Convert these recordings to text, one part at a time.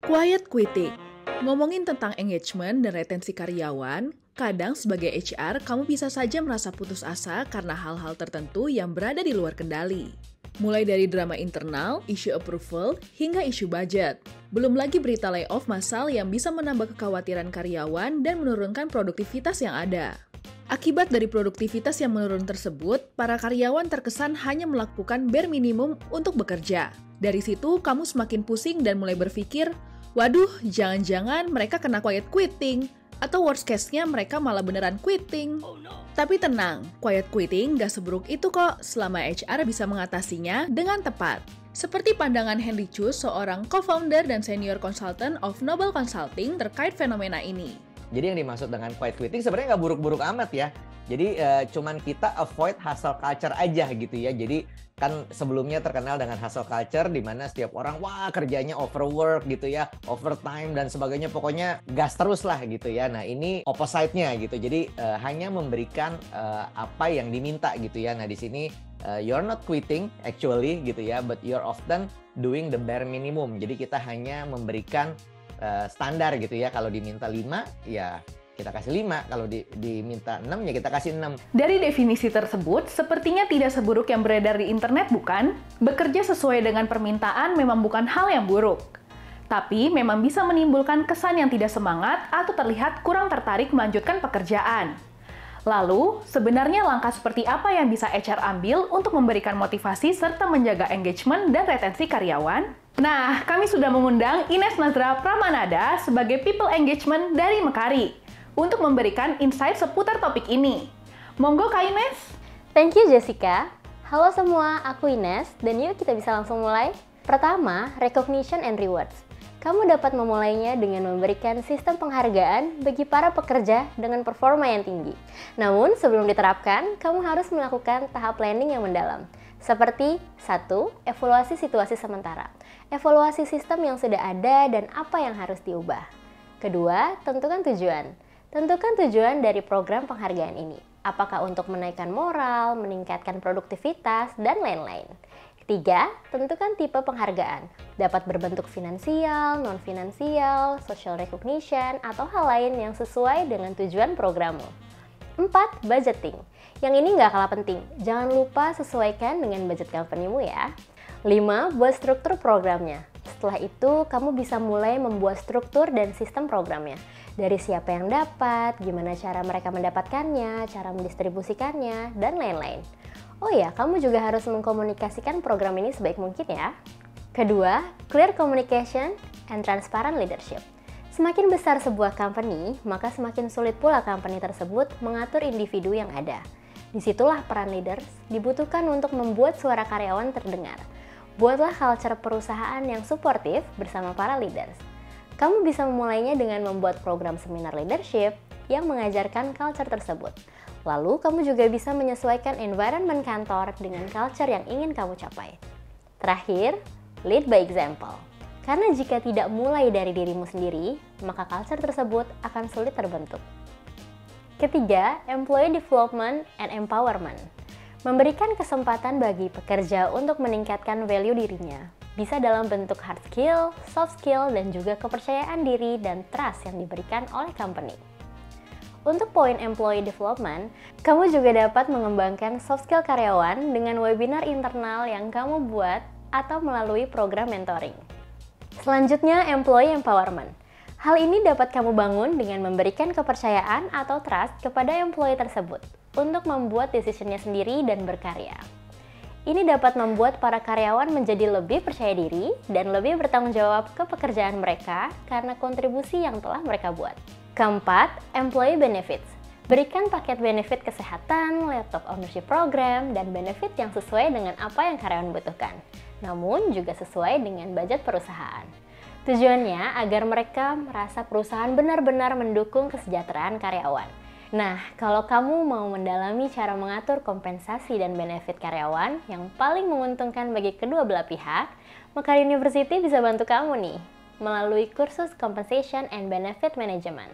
Quiet quitting. Ngomongin tentang engagement dan retensi karyawan, kadang sebagai HR kamu bisa saja merasa putus asa karena hal-hal tertentu yang berada di luar kendali. Mulai dari drama internal, isu approval, hingga isu budget. Belum lagi berita layoff massal yang bisa menambah kekhawatiran karyawan dan menurunkan produktivitas yang ada. Akibat dari produktivitas yang menurun tersebut, para karyawan terkesan hanya melakukan bare minimum untuk bekerja. Dari situ, kamu semakin pusing dan mulai berpikir, waduh, jangan-jangan mereka kena quiet quitting. Atau worst case-nya mereka malah beneran quitting. Tapi tenang, quiet quitting gak seburuk itu kok selama HR bisa mengatasinya dengan tepat. Seperti pandangan Henry Chu, seorang co-founder dan senior consultant of Noble Consulting terkait fenomena ini. Jadi yang dimaksud dengan quiet quitting sebenarnya nggak buruk-buruk amat ya. Jadi cuman kita avoid hustle culture aja gitu ya. Jadi kan sebelumnya terkenal dengan hustle culture di mana setiap orang wah kerjanya overwork gitu ya, overtime dan sebagainya, pokoknya gas terus lah gitu ya. Nah ini opposite-nya gitu. Jadi hanya memberikan apa yang diminta gitu ya. Nah di sini you're not quitting actually gitu ya, but you're often doing the bare minimum. Jadi kita hanya memberikan standar gitu ya. Kalau diminta 5 ya kita kasih 5, kalau diminta 6 ya kita kasih 6. Dari definisi tersebut, sepertinya tidak seburuk yang beredar di internet, bukan? Bekerja sesuai dengan permintaan memang bukan hal yang buruk. Tapi memang bisa menimbulkan kesan yang tidak semangat atau terlihat kurang tertarik melanjutkan pekerjaan. Lalu, sebenarnya langkah seperti apa yang bisa HR ambil untuk memberikan motivasi serta menjaga engagement dan retensi karyawan? Nah, kami sudah mengundang Ines Nazra Pramanada sebagai People Engagement dari Mekari untuk memberikan insight seputar topik ini. Monggo Kak Ines. Thank you Jessica. Halo semua, aku Ines dan yuk kita bisa langsung mulai. Pertama, recognition and rewards. Kamu dapat memulainya dengan memberikan sistem penghargaan bagi para pekerja dengan performa yang tinggi. Namun, sebelum diterapkan, kamu harus melakukan tahap planning yang mendalam. Seperti 1. Evaluasi situasi sementara. Evaluasi sistem yang sudah ada dan apa yang harus diubah. Kedua, tentukan tujuan. Tentukan tujuan dari program penghargaan ini. Apakah untuk menaikkan moral, meningkatkan produktivitas, dan lain-lain. Ketiga, tentukan tipe penghargaan. Dapat berbentuk finansial, non-finansial, social recognition, atau hal lain yang sesuai dengan tujuan programmu. 4. Budgeting. Yang ini nggak kalah penting. Jangan lupa sesuaikan dengan budget company-mu ya. 5. Buat struktur programnya. Setelah itu, kamu bisa mulai membuat struktur dan sistem programnya. Dari siapa yang dapat, gimana cara mereka mendapatkannya, cara mendistribusikannya, dan lain-lain. Oh ya, kamu juga harus mengkomunikasikan program ini sebaik mungkin ya. Kedua, clear communication and transparent leadership. Semakin besar sebuah company, maka semakin sulit pula company tersebut mengatur individu yang ada. Disitulah peran leaders dibutuhkan untuk membuat suara karyawan terdengar. Buatlah culture perusahaan yang suportif bersama para leaders. Kamu bisa memulainya dengan membuat program seminar leadership yang mengajarkan culture tersebut. Lalu, kamu juga bisa menyesuaikan environment kantor dengan culture yang ingin kamu capai. Terakhir, lead by example. Karena jika tidak mulai dari dirimu sendiri, maka culture tersebut akan sulit terbentuk. Ketiga, employee development and empowerment. Memberikan kesempatan bagi pekerja untuk meningkatkan value dirinya. Bisa dalam bentuk hard skill, soft skill, dan juga kepercayaan diri dan trust yang diberikan oleh company. Untuk poin employee development, kamu juga dapat mengembangkan soft skill karyawan dengan webinar internal yang kamu buat atau melalui program mentoring. Selanjutnya, employee empowerment. Hal ini dapat kamu bangun dengan memberikan kepercayaan atau trust kepada employee tersebut untuk membuat decision-nya sendiri dan berkarya. Ini dapat membuat para karyawan menjadi lebih percaya diri dan lebih bertanggung jawab ke pekerjaan mereka karena kontribusi yang telah mereka buat. Keempat, employee benefits. Berikan paket benefit kesehatan, laptop ownership program, dan benefit yang sesuai dengan apa yang karyawan butuhkan. Namun juga sesuai dengan budget perusahaan. Tujuannya agar mereka merasa perusahaan benar-benar mendukung kesejahteraan karyawan. Nah, kalau kamu mau mendalami cara mengatur kompensasi dan benefit karyawan yang paling menguntungkan bagi kedua belah pihak, Mekari University bisa bantu kamu nih melalui kursus Compensation and Benefit Management.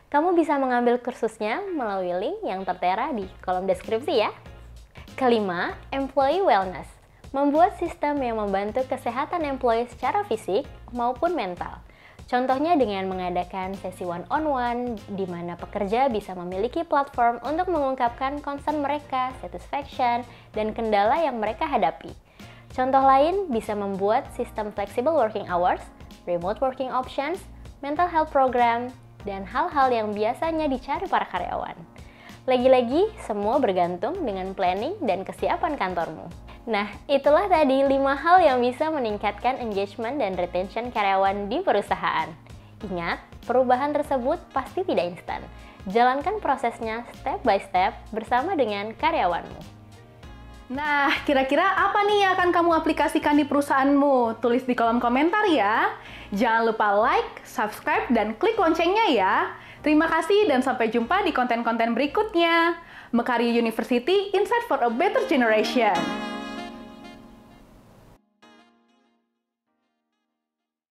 Kamu bisa mengambil kursusnya melalui link yang tertera di kolom deskripsi ya. Kelima, employee wellness. Membuat sistem yang membantu kesehatan employee secara fisik maupun mental. Contohnya dengan mengadakan sesi one-on-one, di mana pekerja bisa memiliki platform untuk mengungkapkan concern mereka, satisfaction, dan kendala yang mereka hadapi. Contoh lain bisa membuat sistem flexible working hours, remote working options, mental health program, dan hal-hal yang biasanya dicari para karyawan. Lagi-lagi, semua bergantung dengan planning dan kesiapan kantormu. Nah, itulah tadi 5 hal yang bisa meningkatkan engagement dan retention karyawan di perusahaan. Ingat, perubahan tersebut pasti tidak instan. Jalankan prosesnya step by step bersama dengan karyawanmu. Nah, kira-kira apa nih yang akan kamu aplikasikan di perusahaanmu? Tulis di kolom komentar ya. Jangan lupa like, subscribe, dan klik loncengnya ya. Terima kasih dan sampai jumpa di konten-konten berikutnya. Mekario University, Insight for a Better Generation.